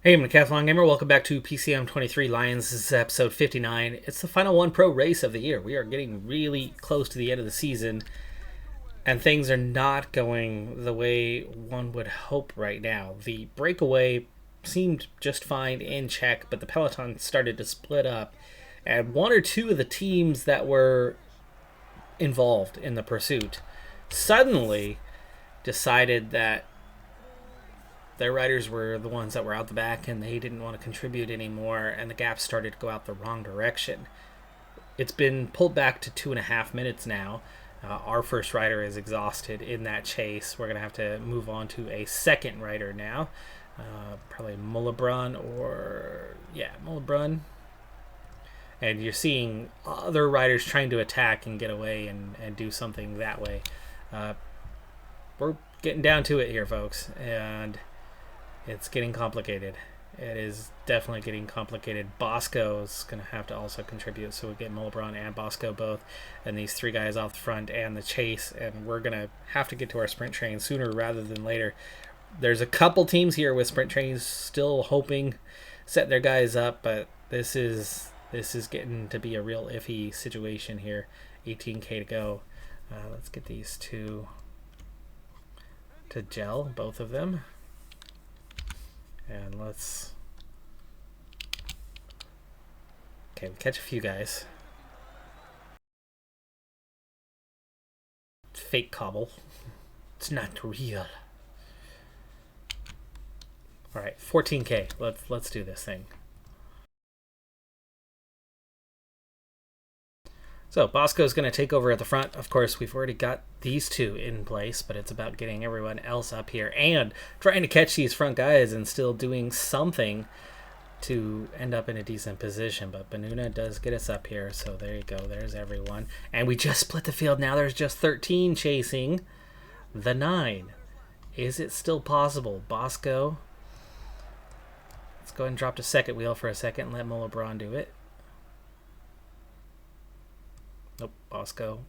Hey, I'm Decathlon Gamer. Welcome back to PCM23 Lions. This is episode 59. It's the final one pro race of the year. We are getting really close to the end of the season, and things are not going the way one would hope right now. The breakaway seemed just fine in check, but the peloton started to split up, and one or two of the teams that were involved in the pursuit suddenly decided that their riders were the ones that were out the back and they didn't want to contribute anymore, and the gap started to go out the wrong direction. It's been pulled back to 2.5 minutes now. Our first rider is exhausted in that chase. We're going to have to move on to a second rider now. Probably Mullebrun Mullebrun. And you're seeing other riders trying to attack and get away and do something that way. We're getting down to it here, folks. And it's getting complicated. It is definitely getting complicated. Bosco's going to have to also contribute, so we get Mullebrun and Bosco both, and these three guys off the front and the chase, and we're going to have to get to our sprint train sooner rather than later. There's a couple teams here with sprint trains still hoping set their guys up, but this is getting to be a real iffy situation here. 18k to go. Let's get these two to gel, both of them. And let's... Okay, we catch a few guys. It's fake cobble. It's not real. Alright, 14k. Let's do this thing. So Bosco's going to take over at the front. Of course, we've already got these two in place, but it's about getting everyone else up here and trying to catch these front guys and still doing something to end up in a decent position. But Benuna does get us up here, so there you go. There's everyone. And we just split the field. Now there's just 13 chasing the 9. Is it still possible? Bosco. Let's go ahead and drop to second wheel for a second and let Mullebrun do it. Nope, Bosco.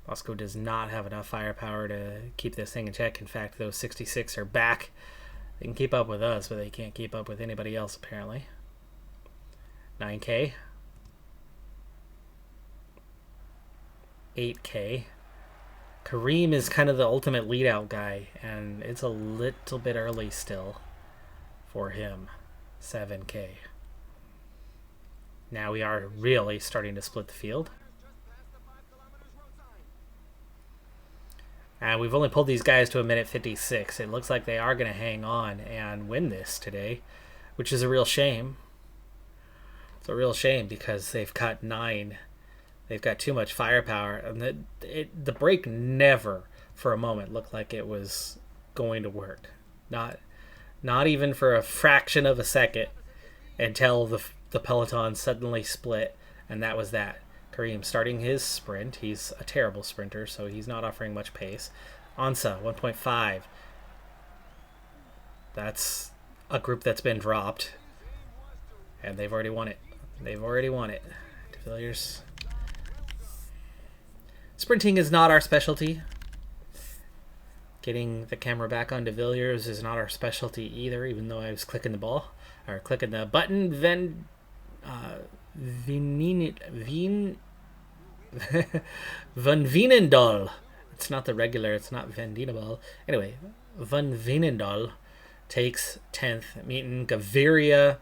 Bosco does not have enough firepower to keep this thing in check. In fact, those 66 are back. They can keep up with us, but they can't keep up with anybody else, apparently. 9k. 8k. Kareem is kind of the ultimate lead-out guy, and it's a little bit early still for him. 7k. Now we are really starting to split the field. And we've only pulled these guys to a minute 56. It looks like they are going to hang on and win this today, which is a real shame. It's a real shame because they've got 9. They've got too much firepower. And the break never for a moment looked like it was going to work. Not even for a fraction of a second until the peloton suddenly split, and that was that. Kareem starting his sprint. He's a terrible sprinter, so he's not offering much pace. Ansa, 1.5. That's a group that's been dropped, and they've already won it. They've already won it. De Villiers. Sprinting is not our specialty. Getting the camera back on De Villiers is not our specialty either, even though I was clicking the button. Van Veenendaal. It's not the regular, it's not Van Dienendaal. Anyway, Van Veenendaal takes 10th. Meeting Gaviria,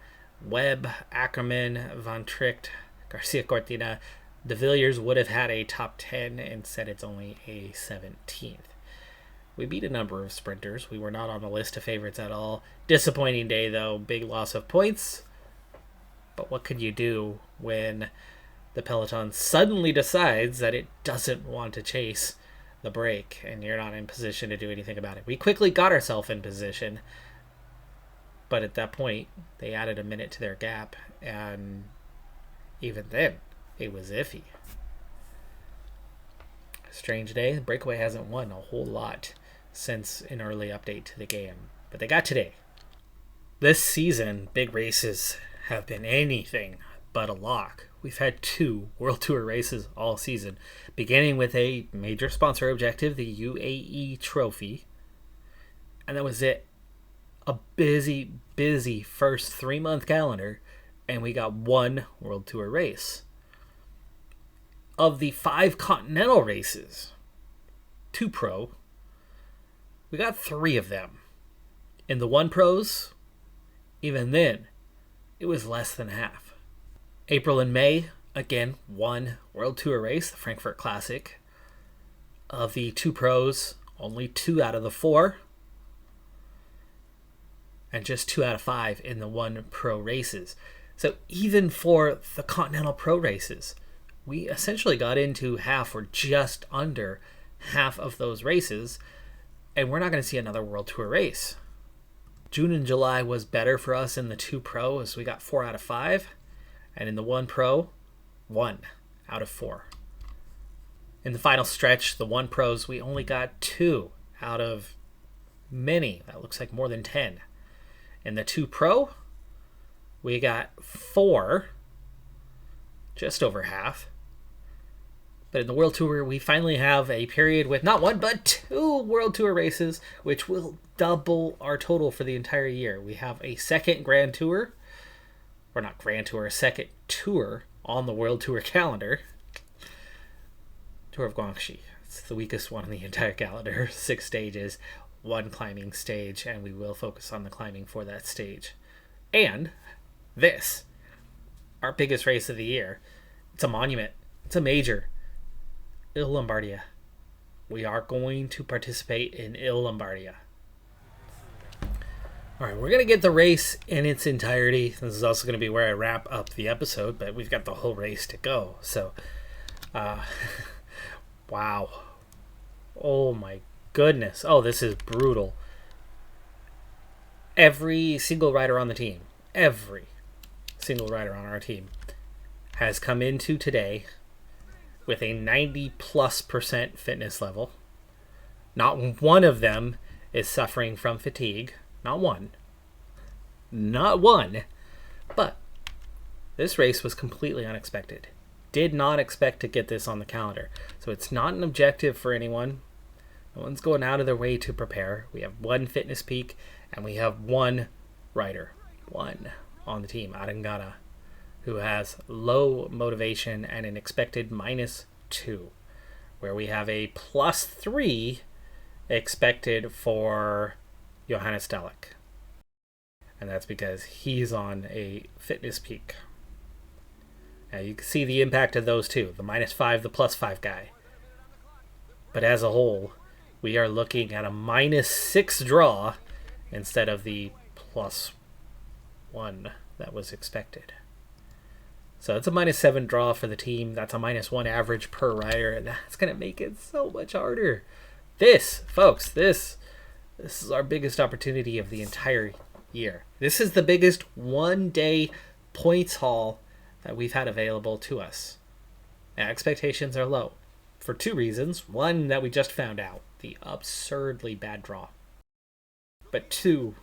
Webb, Ackerman, Van Tricht, Garcia Cortina. De Villiers would have had a top 10, instead it's only a 17th. We beat a number of sprinters. We were not on the list of favorites at all. Disappointing day, though. Big loss of points. But what could you do when the peloton suddenly decides that it doesn't want to chase the break and you're not in position to do anything about it? We quickly got ourselves in position, but at that point, they added a minute to their gap, and even then, it was iffy. Strange day. Breakaway hasn't won a whole lot since an early update to the game, but they got today. This season, big races have been anything but a lock. We've had 2 World Tour races all season, beginning with a major sponsor objective, the UAE Trophy, and that was it. a busy, busy first 3-month calendar, and we got one World Tour race. Of the 5 continental races, 2 pro, we got 3 of them. In the 1 pros, even then, it was less than half. April and May, again, 1 World Tour race, the Frankfurt Classic. Of the 2 pros, only 2 out of the 4. And just 2 out of 5 in the 1 pro races. So even for the Continental Pro races, we essentially got into half or just under half of those races, and we're not going to see another World Tour race. June and July was better for us in the 2 pro, as we got 4 out of 5, and in the 1 pro, 1 out of 4. In the final stretch, the 1 pros, we only got 2 out of many. That looks like more than 10. In the 2 pro, we got 4, just over half. But in the World Tour, we finally have a period with not 1, but 2 World Tour races, which will double our total for the entire year. We have a second Grand Tour, or not Grand Tour, a second tour on the World Tour calendar. Tour of Guangxi. It's the weakest one in the entire calendar. 6 stages, 1 climbing stage, and we will focus on the climbing for that stage. And this, our biggest race of the year, it's a monument. It's a major. Lombardia. We are going to participate in Lombardia. Alright, we're going to get the race in its entirety. This is also going to be where I wrap up the episode, but we've got the whole race to go. So, wow. Oh my goodness. Oh, this is brutal. Every single rider on the team, every single rider on our team has come into today with a 90+% fitness level. Not one of them is suffering from fatigue. Not one. Not one. But this race was completely unexpected. Did not expect to get this on the calendar. So it's not an objective for anyone. No one's going out of their way to prepare. We have 1 fitness peak, and we have 1 rider. 1 on the team, Arengana, who has low motivation and an expected -2, where we have a +3 expected for Johannes Dalek. And that's because he's on a fitness peak. Now you can see the impact of those two, the -5, the +5 guy. But as a whole, we are looking at a -6 draw instead of the +1 that was expected. So it's a -7 draw for the team. That's a -1 average per rider, and that's going to make it so much harder. This, folks, this is our biggest opportunity of the entire year. This is the biggest one-day points haul that we've had available to us. Now, expectations are low for 2 reasons. 1, that we just found out, the absurdly bad draw. But 2,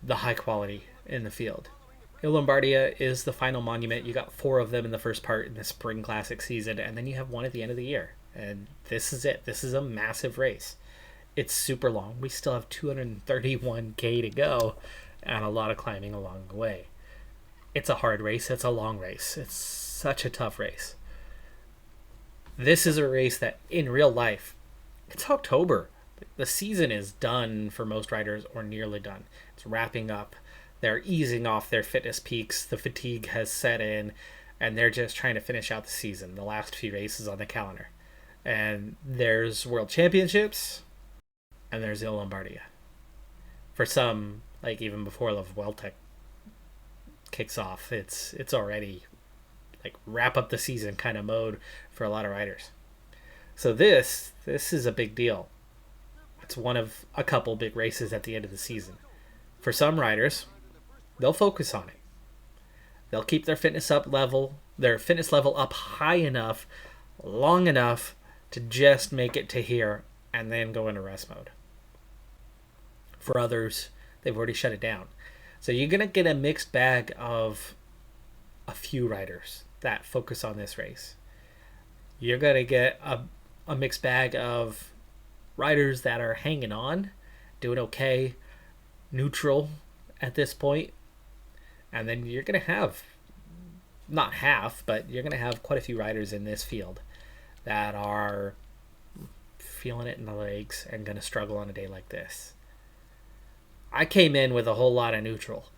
the high quality in the field. Lombardia is the final monument. You got 4 of them in the first part in the Spring Classic season, and then you have 1 at the end of the year. And this is it. This is a massive race. It's super long. We still have 231K to go, and a lot of climbing along the way. It's a hard race. It's a long race. It's such a tough race. This is a race that, in real life, it's October. The season is done for most riders, or nearly done. It's wrapping up. They're easing off their fitness peaks. The fatigue has set in, and they're just trying to finish out the season, the last few races on the calendar. And there's World Championships, and there's Lombardia. For some, like even before the Vuelta kicks off, it's already like wrap up the season kind of mode for a lot of riders. So this is a big deal. It's one of a couple big races at the end of the season. For some riders, they'll focus on it. They'll keep their fitness level up high enough, long enough to just make it to here and then go into rest mode. For others, they've already shut it down. So you're going to get a mixed bag of a few riders that focus on this race. You're going to get a mixed bag of riders that are hanging on doing okay, neutral at this point. And then you're going to have, not half, but you're going to have quite a few riders in this field that are feeling it in the legs and going to struggle on a day like this. I came in with a whole lot of neutral.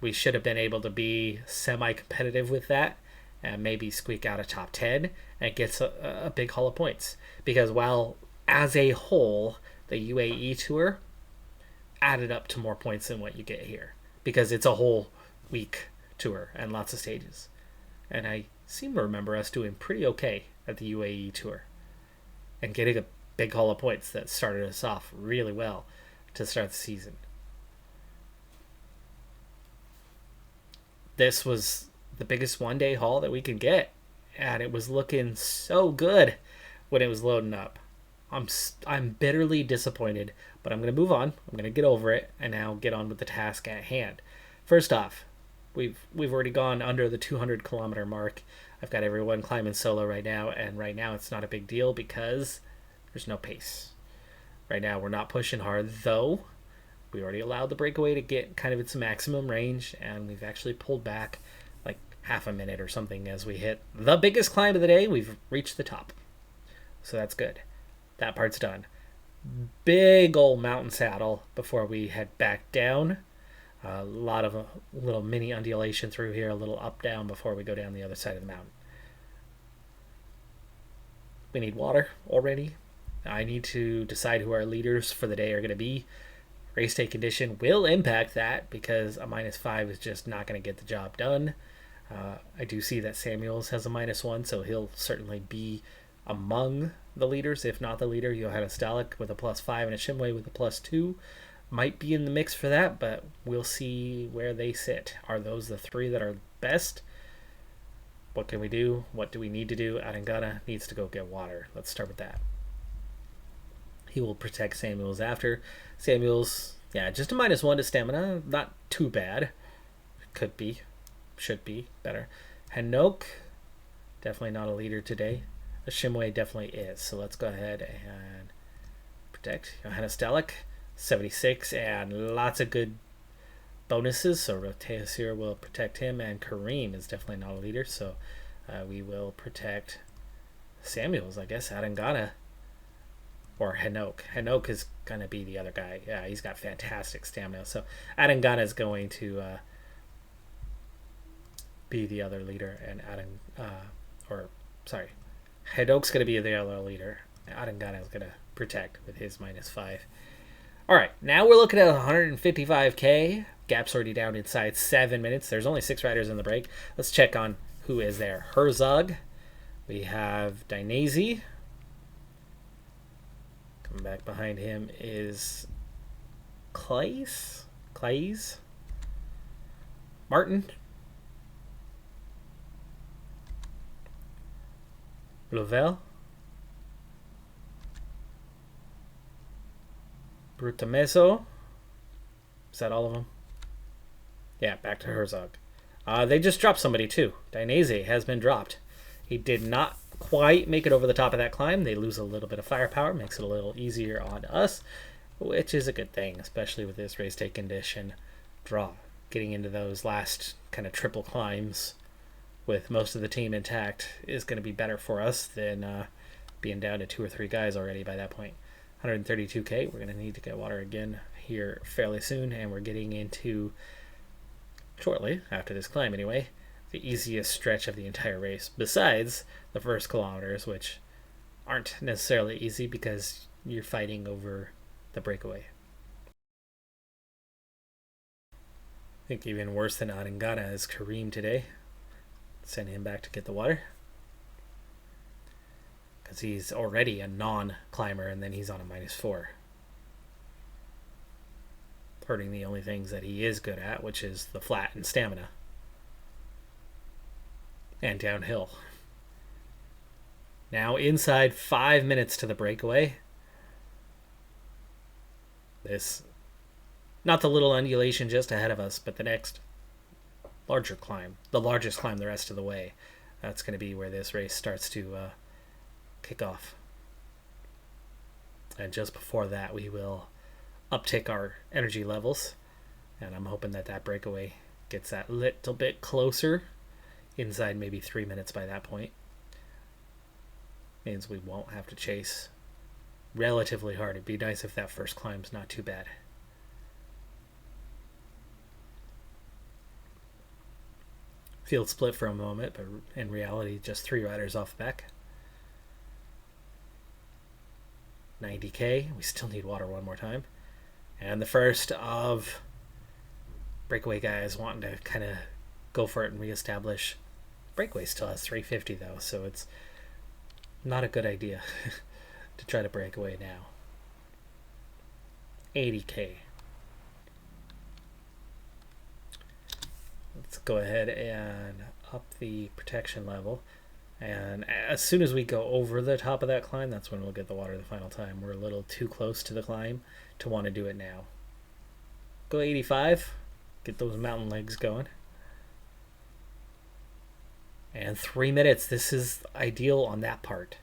We should have been able to be semi-competitive with that and maybe squeak out a top 10 and get a big haul of points. Because while as a whole, the UAE Tour added up to more points than what you get here. Because it's a whole week tour and lots of stages. And I seem to remember us doing pretty okay at the UAE Tour and getting a big haul of points that started us off really well to start the season. This was the biggest one-day haul that we could get, and it was looking so good when it was loading up. I'm bitterly disappointed, but I'm going to move on. I'm going to get over it and now get on with the task at hand. First off, we've already gone under the 200 kilometer mark. I've got everyone climbing solo right now, and right now it's not a big deal because there's no pace. Right now we're not pushing hard, though. We already allowed the breakaway to get kind of its maximum range, and we've actually pulled back like half a minute or something as we hit the biggest climb of the day. We've reached the top. So that's good. That part's done. Big old mountain saddle before we head back down. A lot of a little mini undulation through here, a little up down before we go down the other side of the mountain. We need water already. I need to decide who our leaders for the day are going to be. Race day condition will impact that because a -5 is just not going to get the job done. I do see that Samuels has a -1, so he'll certainly be among the leaders, if not the leader. Johannes Stalik with a +5 and a Shimway with a +2 might be in the mix for that, but we'll see where they sit. Are those the three that are best? What can we do? What do we need to do? Arengana needs to go get water. Let's start with that. He will protect Samuels after. Samuels, yeah, just a -1 to stamina. Not too bad. Could be. Should be better. Hanoke, definitely not a leader today. A Shimway definitely is. So let's go ahead and protect. Johannes Stalik, 76, and lots of good bonuses. So Roteasir will protect him, and Kareem is definitely not a leader. So we will protect Samuels, I guess. Arengana. Or Hanoke. Hanoke is going to be the other guy. Yeah, he's got fantastic stamina. So Arengana is going to be the other leader. And Hanoke's going to be the other leader. Arengana is going to protect with his -5. All right, now we're looking at 155K. Gap's already down inside 7 minutes. There's only 6 riders in the break. Let's check on who is there. Herzog. We have Dainese. Coming back behind him is Clays. Martin. Louvel. Brutameso. Is that all of them? Yeah, back to Herzog. They just dropped somebody too. Dainese has been dropped. He did not quite make it over the top of that climb. They lose a little bit of firepower, makes it a little easier on us, which is a good thing, especially with this race day condition draw. Getting into those last kind of triple climbs with most of the team intact is going to be better for us than being down to 2 or 3 guys already by that point. 132K, we're going to need to get water again here fairly soon, and we're getting into, shortly after this climb anyway, the easiest stretch of the entire race, besides the first kilometers, which aren't necessarily easy because you're fighting over the breakaway. I think even worse than Arengana is Kareem today. Send him back to get the water. Because he's already a non-climber, and then he's on a -4. Hurting the only things that he is good at, which is the flat and stamina. And downhill. Now inside 5 minutes to the breakaway. This, not the little undulation just ahead of us, but the next larger climb. The largest climb the rest of the way. That's going to be where this race starts to kick off. And just before that, we will uptick our energy levels. And I'm hoping that that breakaway gets that little bit closer, inside maybe 3 minutes by that point. Means we won't have to chase relatively hard. It'd be nice if that first climb's not too bad. Field split for a moment, but in reality, just 3 riders off the back. 90k. We still need water one more time. And the first of breakaway guys wanting to kind of go for it and reestablish. Breakaway still has 350 though, so it's not a good idea to try to break away now. 80k. Let's go ahead and up the protection level. And as soon as we go over the top of that climb, that's when we'll get the water the final time. We're a little too close to the climb to want to do it now. Go 85. Get those mountain legs going. And 3 minutes. This is ideal on that part.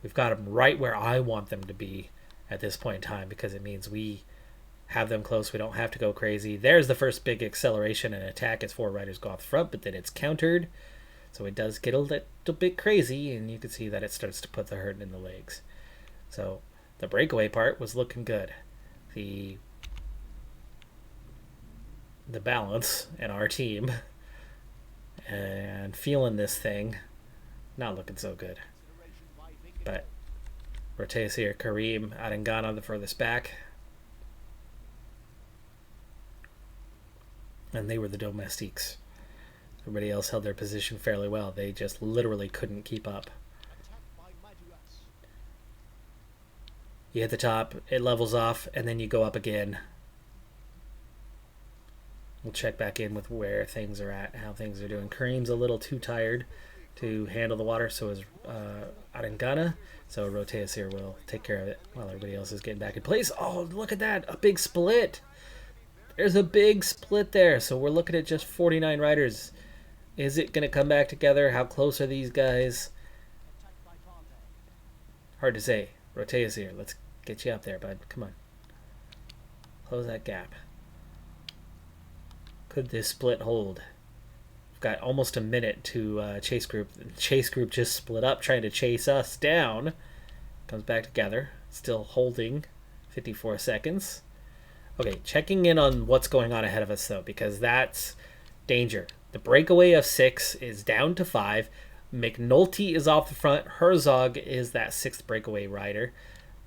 We've got them right where I want them to be at this point in time, because it means we have them close. We don't have to go crazy. There's the first big acceleration and attack as 4 riders go off the front, but then it's countered. So it does get a little bit crazy, and you can see that it starts to put the hurt in the legs. So the breakaway part was looking good. The balance in our team and feeling this thing, not looking so good. But Roteus here, Kareem, Adangana the furthest back. And they were the domestiques. Everybody else held their position fairly well. They just literally couldn't keep up. You hit the top, it levels off, and then you go up again. We'll check back in with where things are at, how things are doing. Kareem's a little too tired to handle the water, so is Arengana. So Roteus here will take care of it while everybody else is getting back in place. Oh, look at that, a big split. There's a big split there. So we're looking at just 49 riders. Is it going to come back together? How close are these guys? Hard to say. Roteus here. Let's get you up there, bud. Come on. Close that gap. Could this split hold? We've got almost a minute to chase group. Chase group just split up trying to chase us down. Comes back together. Still holding 54 seconds. Okay, checking in on what's going on ahead of us, though, because that's danger. The breakaway of 6 is down to 5. McNulty is off the front. Herzog is that 6th breakaway rider.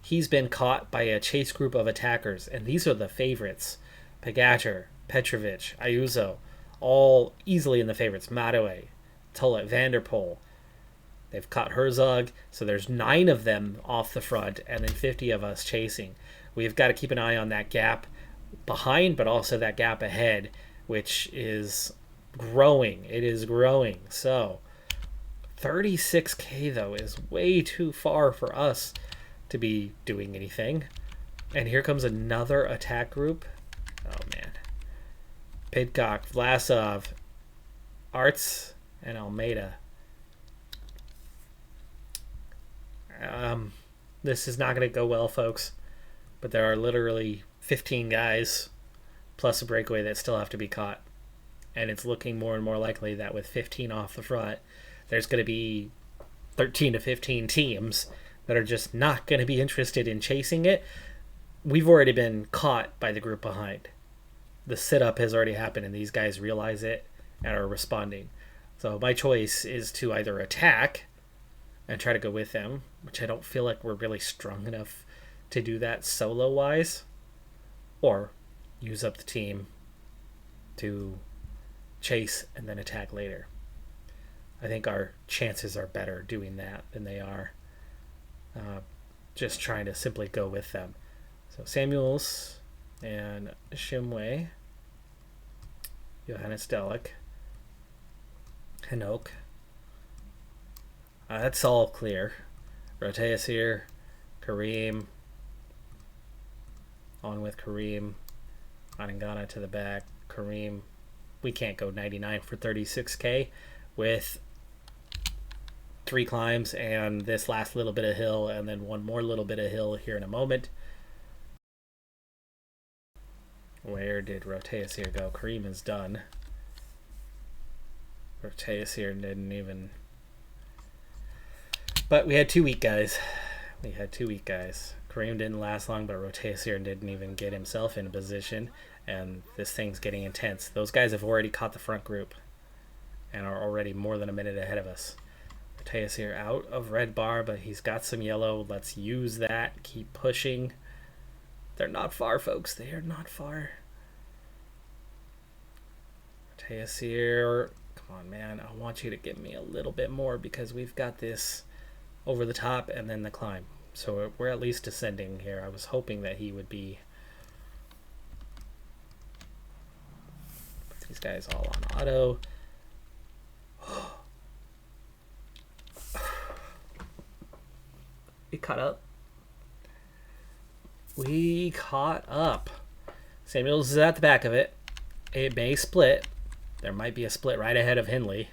He's been caught by a chase group of attackers, and these are the favorites. Pegacher, Petrovic, Ayuso, all easily in the favorites. Madoe, Tullet, Vanderpool. They've caught Herzog, so there's 9 of them off the front, and then 50 of us chasing. We've got to keep an eye on that gap behind, but also that gap ahead, which is growing. It is growing. So 36k though is way too far for us to be doing anything. And here comes another attack group. Oh man. Pidcock, Vlasov, Arts, and Almeida. This is not going to go well, folks. But there are literally 15 guys plus a breakaway that still have to be caught. And it's looking more and more likely that with 15 off the front, there's going to be 13 to 15 teams that are just not going to be interested in chasing it. We've already been caught by the group behind. The sit-up has already happened, and these guys realize it and are responding. So my choice is to either attack and try to go with them, which I don't feel like we're really strong enough to do that solo-wise, or use up the team to chase and then attack later. I think our chances are better doing that than they are just trying to simply go with them. So Samuels and Shimway, Johannes Delic, Hanoch. That's all clear. Roteus here, Kareem. On with Kareem. Anangana to the back. Kareem. We can't go 99 for 36k with 3 climbs and this last little bit of hill and then one more little bit of hill here in a moment. Where did Roteasir go? Kareem is done. Roteasir didn't even... But we had 2 weak guys. Kareem didn't last long, but Roteasir didn't even get himself in a position. And this thing's getting intense. Those guys have already caught the front group and are already more than a minute ahead of us. Roteasir out of red bar, but he's got some yellow. Let's use that. Keep pushing. They're not far, folks. They are not far. Roteasir, come on, man. I want you to give me a little bit more because we've got this over the top and then the climb. So we're at least descending here. I was hoping that he would be... Put these guys all on auto. We caught up. We caught up. Samuels is at the back of it. It may split. There might be a split right ahead of Hindley.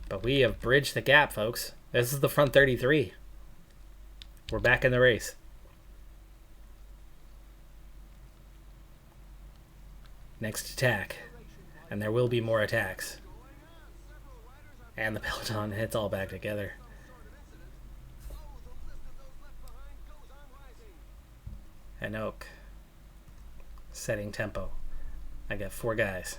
But we have bridged the gap, folks. This is the front 33. We're back in the race. Next attack. And there will be more attacks. And the peloton, it's all back together. And Oak. Setting tempo. I got 4 guys.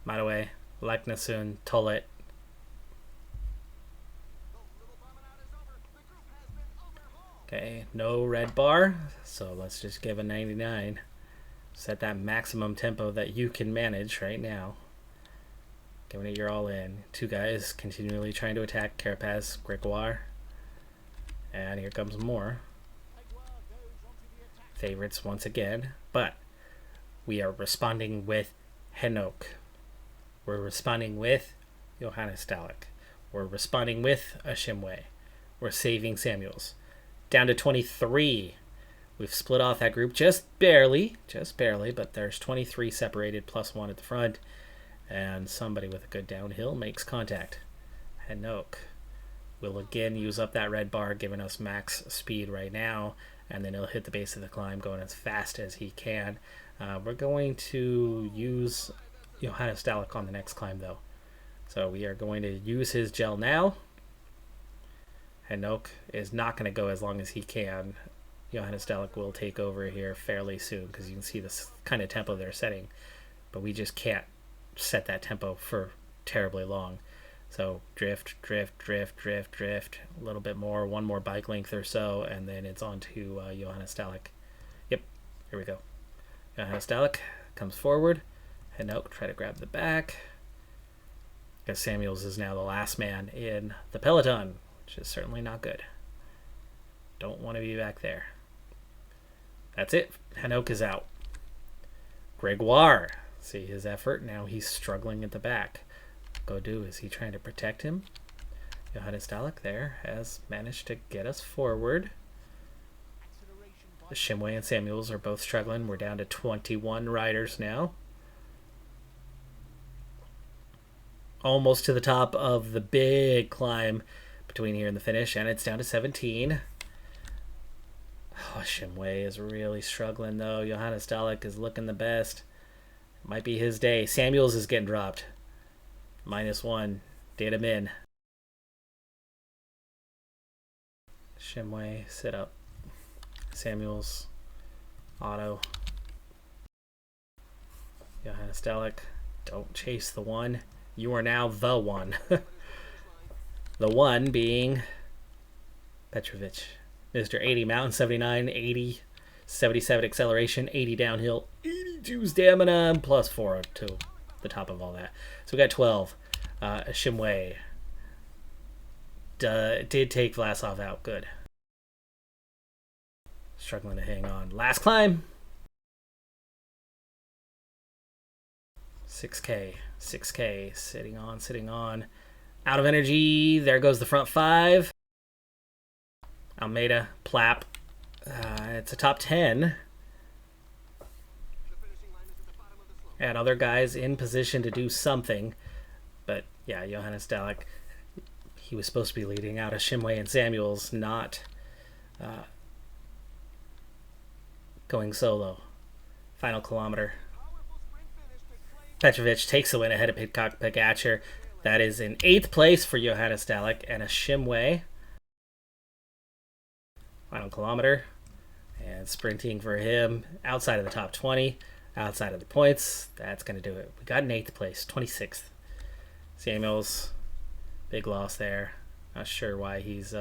Mataway, Leknasun, Tullet. Okay, no red bar, so let's just give a 99. Set that maximum tempo that you can manage right now. Giving it your all in. 2 guys continually trying to attack Carapaz, Gregoire. And here comes more. Favorites once again, but we are responding with Henok. We're responding with Johannes Dalek. We're responding with Ashimwe. We're saving Samuels. Down to 23. We've split off that group just barely, but there's 23 separated plus 1 at the front, and somebody with a good downhill makes contact. Henok will again use up that red bar, giving us max speed right now, and then he'll hit the base of the climb going as fast as he can. We're going to use Johannes Dalek on the next climb, though. So we are going to use his gel now. Henok is not going to go as long as he can. Johannes Dalek will take over here fairly soon because you can see this kind of tempo they're setting. But we just can't set that tempo for terribly long. So drift, drift, drift, drift, drift. A little bit more, 1 more bike length or so, and then it's on to Johannes Dalek. Yep, here we go. Johannes Dalek comes forward. Henok try to grab the back. Because Samuels is now the last man in the peloton, which is certainly not good. Don't want to be back there. That's it. Henok is out. Gregoire. See his effort. Now he's struggling at the back. Godu, is he trying to protect him? Johannes Dalek there has managed to get us forward. Shimway and Samuels are both struggling. We're down to 21 riders now. Almost to the top of the big climb between here and the finish, and it's down to 17. Oh, Shimway is really struggling, though. Johannes Dalek is looking the best. Might be his day. Samuels is getting dropped. -1. Did him in. Shimway, sit up. Samuels, auto. Johannes Dalek, don't chase the one. You are now the one. The one being Petrovic. Mr. 80 mountain, 79, 80, 77 acceleration, 80 downhill, 82 stamina, and +4 to the top of all that. So we got 12. Shimway did take Vlasov out. Good. Struggling to hang on. Last climb. 6K. 6K. Sitting on. Out of energy. There goes the front 5. Almeida. Plapp. It's a top 10. And other guys in position to do something. But, yeah, Johannes Dalek, he was supposed to be leading out of Shimway and Samuels, not going solo. Final kilometer. Petrovic takes the win ahead of Pidcock Pogacar. That is in 8th place for Johannes Dalek and a Shimway. Final kilometer. And sprinting for him outside of the top 20, outside of the points. That's going to do it. We got an 8th place, 26th. Samuels, big loss there. Not sure why he's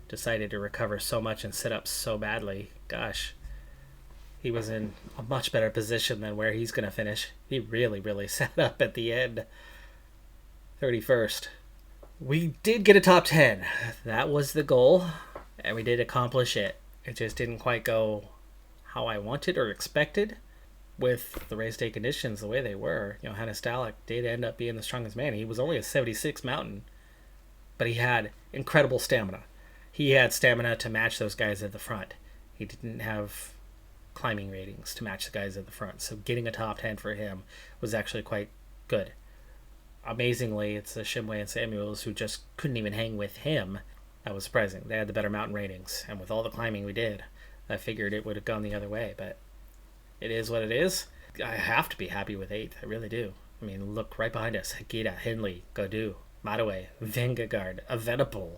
decided to recover so much and sit up so badly. Gosh, he was in a much better position than where he's going to finish. He really sat up at the end. 31st. We did get a top 10. That was the goal, and we did accomplish it. It just didn't quite go how I wanted or expected with the race day conditions the way they were. Johannes Dalek did end up being the strongest man. He was only a 76 mountain, but he had incredible stamina. He had stamina to match those guys at the front. He didn't have climbing ratings to match the guys at the front, so getting a top 10 for him was actually quite good. Amazingly, it's the Shimway and Samuels who just couldn't even hang with him. That was surprising. They had the better mountain ratings, and with all the climbing we did, I figured it would have gone the other way, but it is what it is. I have to be happy with 8th. I really do. I mean, look right behind us. Higuita, Hindley, Gaudu, Madaway, Vingegaard, Evenepoel.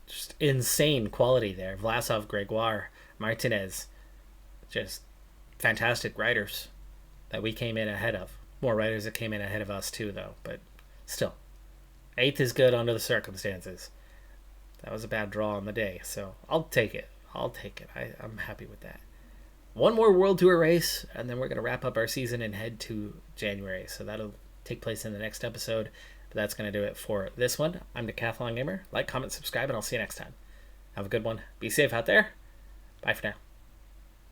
Just insane quality there. Vlasov, Gregoire, Martinez. Just fantastic riders that we came in ahead of. More riders that came in ahead of us too, though. But still, 8th is good under the circumstances. That was a bad draw on the day, so I'll take it. I'm happy with that. One more World Tour race, and then we're going to wrap up our season and head to January. So that'll take place in the next episode. But that's going to do it for this one. I'm Decathlon Gamer. Like, comment, subscribe, and I'll see you next time. Have a good one. Be safe out there. Bye for now.